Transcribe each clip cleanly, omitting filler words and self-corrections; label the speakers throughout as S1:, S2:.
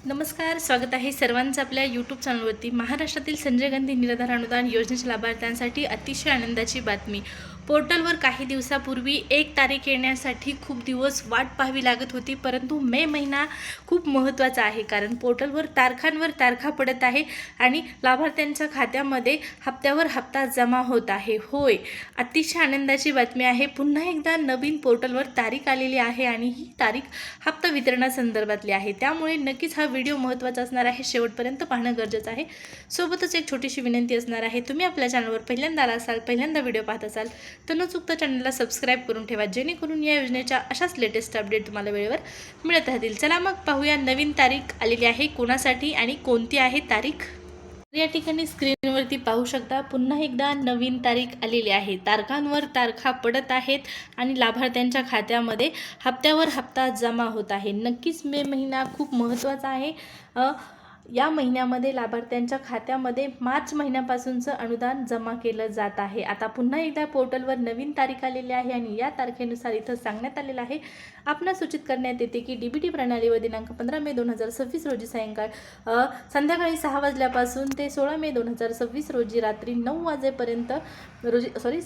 S1: नमस्कार, स्वागत आहे सर्वांचं आपल्या यूट्यूब चॅनलवरती। महाराष्ट्रातील संजय गांधी निराधार अनुदान योजनेच्या लाभार्थ्यांसाठी अतिशय आनंदाची बातमी। पोर्टलवर काही दिवसापूर्वी 1 तारीख येण्यासाठी खूप दिवस वाट पाहावी लागत होती, परंतु मे महिना खूप महत्त्वाचा आहे, कारण पोर्टलवर तारखांवर तारखा पडत आहे आणि लाभार्थ्यांच्या खात्यामध्ये हप्त्यावर हप्ता जमा होत आहे। होय, अतिशय आनंदाची बातमी आहे। पुन्हा एकदा नवीन पोर्टलवर तारीख आलेली आहे आणि ही तारीख हप्ता वितरणासंदर्भातली आहे, त्यामुळे नक्कीच हा व्हिडिओ महत्त्वाचा असणार आहे, शेवटपर्यंत पाहणं गरजेचं आहे। सोबतच एक छोटीशी विनंती असणार आहे, तुम्ही आपल्या चॅनलवर पहिल्यांदा असाल, पहिल्यांदा व्हिडिओ पाहत असाल तर न चुकता चॅनलला सबस्क्राइब करून ठेवा, जेणेकरून या योजनेच्या अशाच लेटेस्ट अपडेट तुम्हाला वेळेवर मिळत राहतील। चला मग पाहूया नवीन तारीख आलेली आहे कोणासाठी आणि कोणती आहे तारीख। या ठिकाणी स्क्रीनवरती पाहू शकता, पुन्हा एकदा नवीन तारीख आलेली आहे। तारखांवर तारखा पडत आहेत आणि लाभार्थ्यांच्या खात्यामध्ये हप्त्यावर हप्ता जमा होत आहे। नक्कीच मे महिना खूप महत्त्वाचा आहे। या महिन्यामध्ये लाभार्थ्यांच्या खात्यामध्ये मार्च महिन्यापासूनचं अनुदान जमा केलं जात आहे। आता पुन्हा एकदा पोर्टलवर नवीन तारीख आलेली आहे आणि या तारखेनुसार इथं सांगण्यात आलेलं आहे, आपणास सूचित करण्यात येते की डीबीटी प्रणालीवर दिनांक 15 मे 2026 रोजी संध्याकाळी 6 वाजल्यापासून ते 16 मे 2026 रोजी रात्री 9 वाजेपर्यंत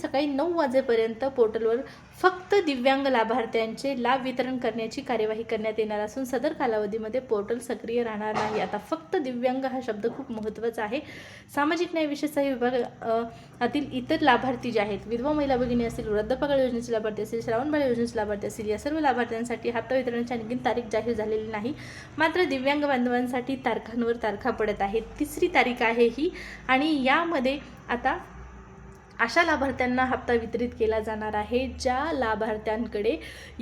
S1: सकाळी 9 वाजेपर्यंत पोर्टलवर फक्त दिव्यांग लाभार्थ्यांचे लाभ वितरण करण्याची कार्यवाही करण्यात येणार असून सदर कालावधीमध्ये पोर्टल सक्रिय राहणार नाही। आता फक्त दिव्यांग हा शब्द खूप महत्त्वाचा आहे। सामाजिक न्याय विशेष विभागातील इतर लाभार्थी जे आहेत, विधवा महिला भगिनी असतील, वृद्ध पगार योजनेचे लाभार्थी असतील, श्रावणबाळ योजनेचे लाभार्थी असतील, या सर्व लाभार्थ्यांसाठी हप्ता वितरणाची आणखी तारीख जाहीर झालेली नाही। मात्र दिव्यांग बांधवांसाठी तारखांवर तारखा पडत आहेत। 3री तारीख आहे ही आणि यामध्ये आता अशा लाभार्थ्यांना हप्ता वितरित केला जाणार आहे ज्या लाभार्थ्यांकडे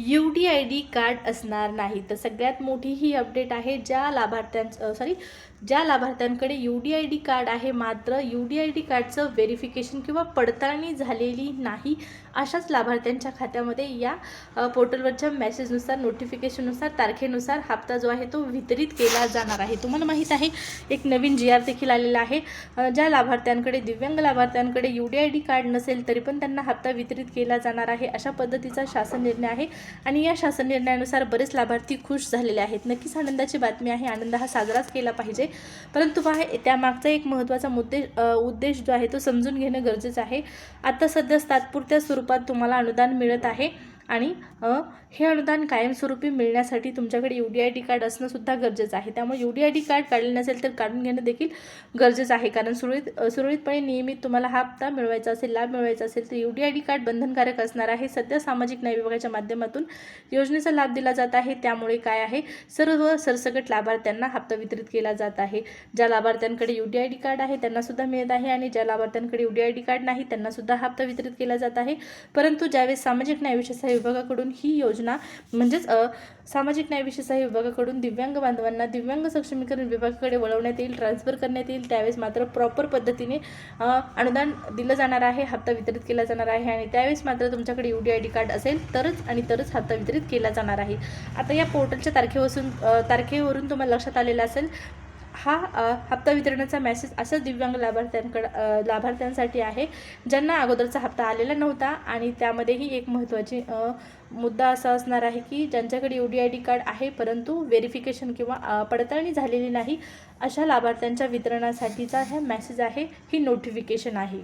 S1: UDID कार्ड असणार नाही। तर सगळ्यात मोठी ही अपडेट आहे, ज्या लाभार्थ्यांकडे UDID कार्ड आहे मात्र UDID कार्डचं व्हेरिफिकेशन किंवा पडताळणी झालेली नाही, अशाच लाभार्थ्यांच्या खात्यामध्ये या पोर्टलवरच्या मेसेजनुसार, नोटिफिकेशननुसार, तारखेनुसार हप्ता जो आहे तो वितरित केला जाणार आहे। तुम्हाला माहीत आहे, एक नवीन GR देखील आलेला आहे। ज्या लाभार्थ्यांकडे, दिव्यांग लाभार्थ्यांकडे UDID कार्ड नसेल तरी पण त्यांना हप्ता वितरित केला जाणार आहे, अशा पद्धतीचा शासन निर्णय आहे आणि या शासन निर्णयानुसार बरेच लाभार्थी खुश झालेले आहेत। नक्कीच आनंदाची बातमी आहे। आनंद हा साजराच केला पाहिजे, परंतु त्यामागचा एक महत्त्वाचा उद्देश जो आहे तो समजून घेणं गरजेचं आहे। आता सध्या तात्पुरत्या स्वरूपात तुम्हाला अनुदान मिळत आहे आणि हे अनुदान कायमस्वरूपी मिळण्यासाठी तुमच्याकडे UDID कार्ड असणं सुद्धा गरजेचं आहे। त्यामुळे UDID कार्ड काढले नसेल तर काढून घेणं देखील गरजेचं आहे, कारण सुरळीतपणे नियमित तुम्हाला हा हप्ता मिळवायचा असेल, लाभ मिळवायचा असेल तर UDID कार्ड बंधनकारक असणार आहे। सध्या सामाजिक न्याय विभागाच्या माध्यमातून योजनेचा लाभ दिला जात आहे, त्यामुळे काय आहे, सर्व सरसकट लाभार्थ्यांना हप्ता वितरित केला जात आहे। ज्या लाभार्थ्यांकडे UDID कार्ड आहे त्यांना सुद्धा मिळत आहे आणि ज्या लाभार्थ्यांकडे UDID कार्ड नाही त्यांना सुद्धा हप्ता वितरित केला जात आहे। परंतु ज्यावेळेस सामाजिक न्याय विशेष विभागाकडून ही योजना म्हणजेच सामाजिक न्याय विशेष विभागाकडून दिव्यांग बांधवांना दिव्यांग सक्षमीकरण विभागाकडे वळवण्यात येईल, ट्रान्सफर करण्यात येईल, त्यावेळेस मात्र प्रॉपर पद्धतीने अनुदान दिलं जाणार आहे, हप्ता वितरित केला जाणार आहे आणि त्यावेळेस मात्र तुमच्याकडे UDID कार्ड असेल तरच हप्ता वितरित केला जाणार आहे। आता या पोर्टलच्या तारखेवरून तुम्हाला लक्षात आलेलं असेल, हा हप्ता वितरणाचा मेसेज अशाच दिव्यांग लाभार्थ्यांसाठी आहे ज्यांना अगोदरचा हप्ता आलेला नव्हता आणि त्यामध्येही एक महत्त्वाची मुद्दा असा असणार आहे की ज्यांच्याकडे UDID कार्ड आहे परंतु व्हेरिफिकेशन किंवा पडताळणी झालेली नाही, अशा लाभार्थ्यांच्या वितरणासाठीचा हा मेसेज आहे, ही नोटिफिकेशन आहे।